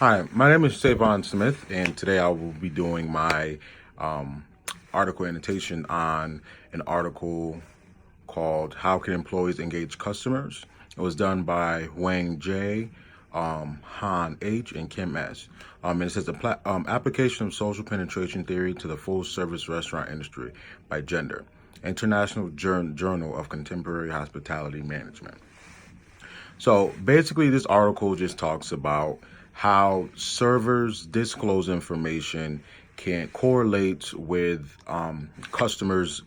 Hi, my name is Savon Smith, and today I will be doing my um, article annotation on an article called "How Can Employees Engage Customers?" It was done by Wang J, Han H, and Kim S. And it says application of social penetration theory to the full service restaurant industry by Gender, International Journal of Contemporary Hospitality Management. So basically, this article just talks about how servers disclose information can correlate with customers'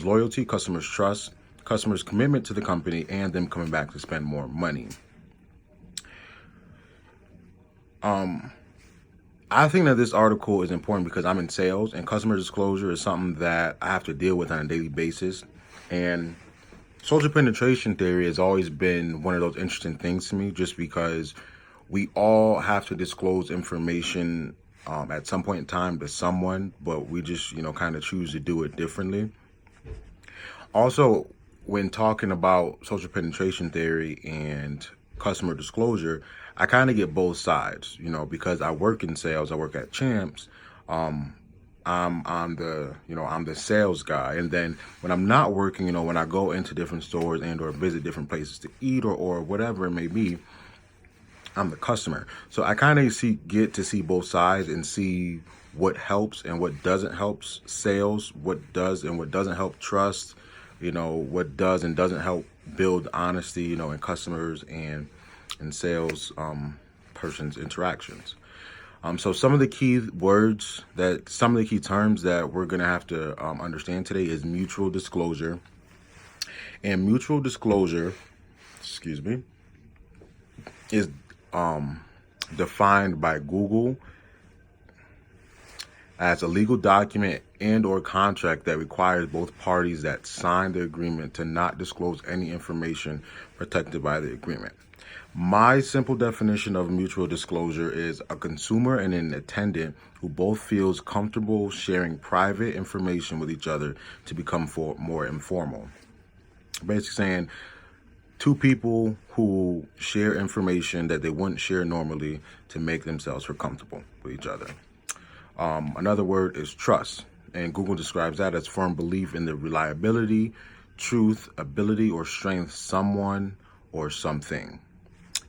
loyalty, customers' trust, customers' commitment to the company, and them coming back to spend more money. I think that this article is important because I'm in sales, and customer disclosure is something that I have to deal with on a daily basis. And social penetration theory has always been one of those interesting things to me just because we all have to disclose information at some point in time to someone, but we just, kind of choose to do it differently. Also, when talking about social penetration theory and customer disclosure, I kind of get both sides, because I work in sales, I work at Champs. I'm the sales guy. And then when I'm not working, when I go into different stores and or visit different places to eat or whatever it may be, I'm the customer. So I kind of get to see both sides and see what helps and what doesn't help sales, what does and what doesn't help trust, what does and doesn't help build honesty, in customers and in sales person's interactions. So some of the key terms that we're going to have to understand today is mutual disclosure. And mutual disclosure, is defined by Google as a legal document and or contract that requires both parties that sign the agreement to not disclose any information protected by the agreement. My simple definition of mutual disclosure is a consumer and an attendant who both feels comfortable sharing private information with each other to become more informal. Basically saying two people who share information that they wouldn't share normally to make themselves feel comfortable with each other. Another word is trust, and Google describes that as firm belief in the reliability, truth, ability, or strength someone or something.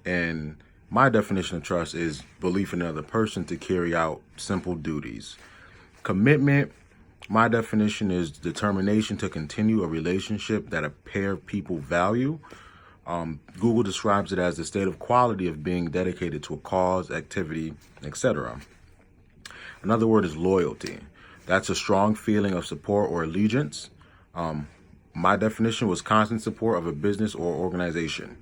And my definition of trust is belief in another person to carry out simple duties. Commitment, my definition is determination to continue a relationship that a pair of people value. Google describes it as the state of quality of being dedicated to a cause, activity, etc. Another word is loyalty. That's a strong feeling of support or allegiance. My definition was constant support of a business or organization.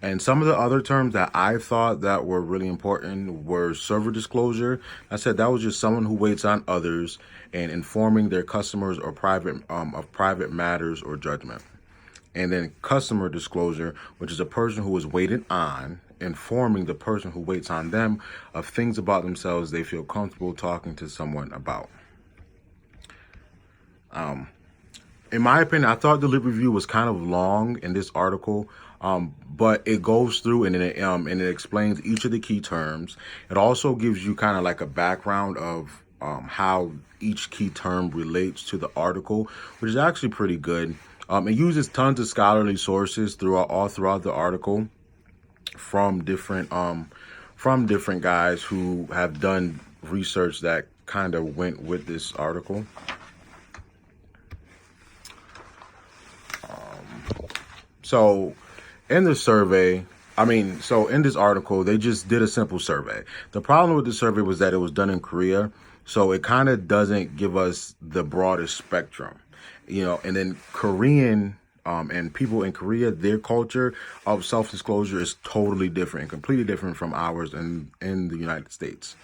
And some of the other terms that I thought that were really important were server disclosure. I said that was just someone who waits on others and informing their customers or of private matters or judgment. And then customer disclosure, which is a person who is waited on, informing the person who waits on them of things about themselves they feel comfortable talking to someone about. In my opinion, I thought the lip review was kind of long in this article, but it goes through and it explains each of the key terms. It also gives you kind of like a background of how each key term relates to the article, which is actually pretty good. It uses tons of scholarly sources all throughout the article from different guys who have done research that kind of went with this article. So in this article, they just did a simple survey. The problem with the survey was that it was done in Korea, so it kind of doesn't give us the broadest spectrum, and then Korean and people in Korea, their culture of self-disclosure is totally different and completely different from ours in the United States.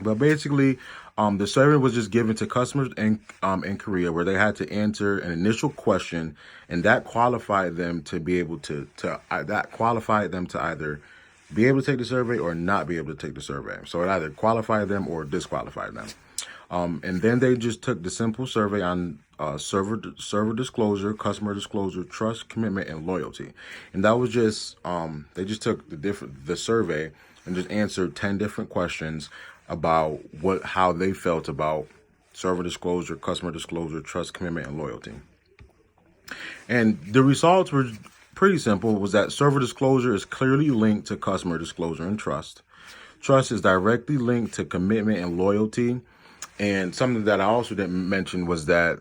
But basically, the survey was just given to customers in Korea, where they had to answer an initial question, and that qualified them to be able to either be able to take the survey or not be able to take the survey. So it either qualified them or disqualified them. And then they just took the simple survey on server disclosure, customer disclosure, trust, commitment, and loyalty. And that was just they just took the survey and just answered 10 different questions about how they felt about server disclosure, customer disclosure, trust, commitment, and loyalty. And the results were pretty simple. Was that server disclosure is clearly linked to customer disclosure and trust. Trust is directly linked to commitment and loyalty. And something that I also didn't mention was that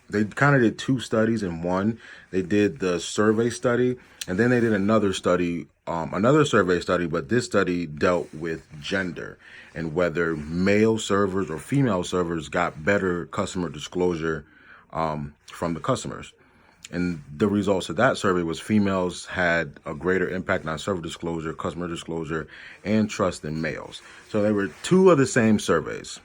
they kind of did two studies in one. They did the survey study, and then they did another study, another survey study, but this study dealt with gender and whether male servers or female servers got better customer disclosure from the customers. And the results of that survey was females had a greater impact on server disclosure, customer disclosure, and trust than males. So there were two of the same surveys.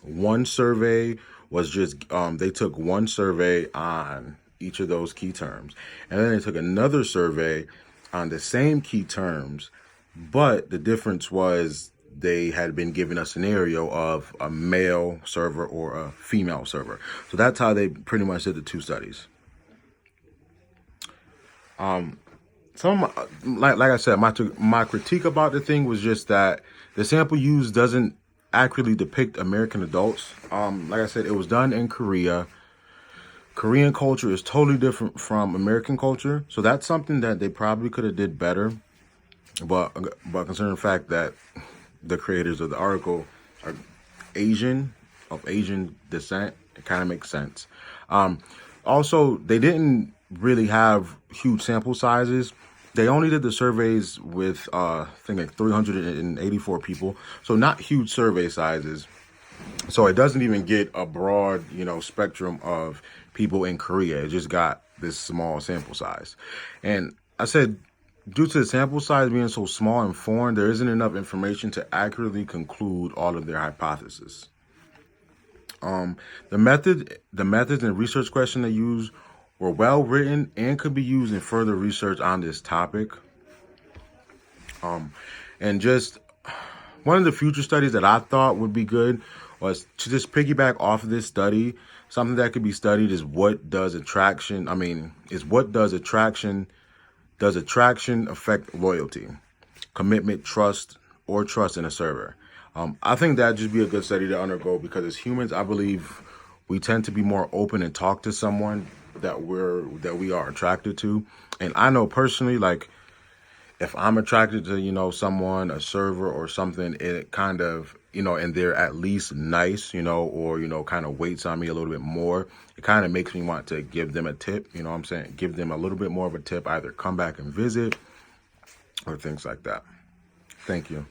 One survey was just, they took one survey on each of those key terms. And then they took another survey on the same key terms, but the difference was they had been given a scenario of a male server or a female server. So that's how they pretty much did the two studies. Like I said, my critique about the thing was just that the sample used doesn't accurately depict American adults. Like I said, it was done in Korea. Korean culture is totally different from American culture, so that's something that they probably could have did better. But considering the fact that the creators of the article are Asian descent, it kind of makes sense. Also, they didn't really have huge sample sizes. They only did the surveys with, I think, like 384 people. So not huge survey sizes. So it doesn't even get a broad, spectrum of people in Korea. It just got this small sample size. And I said, due to the sample size being so small and foreign, there isn't enough information to accurately conclude all of their hypotheses. The methods and research questions they used were well written and could be used in further research on this topic. And just one of the future studies that I thought would be good was to just piggyback off of this study. Something that could be studied is does attraction affect loyalty, commitment, trust in a server? I think that'd just be a good study to undergo, because as humans, I believe we tend to be more open and talk to someone that we are attracted to. And I know personally, like, if I'm attracted to, someone, a server or something, it kind of, and they're at least nice, or, kind of waits on me a little bit more, it kind of makes me want to give them a tip, what I'm saying? Give them a little bit more of a tip, either come back and visit or things like that. Thank you.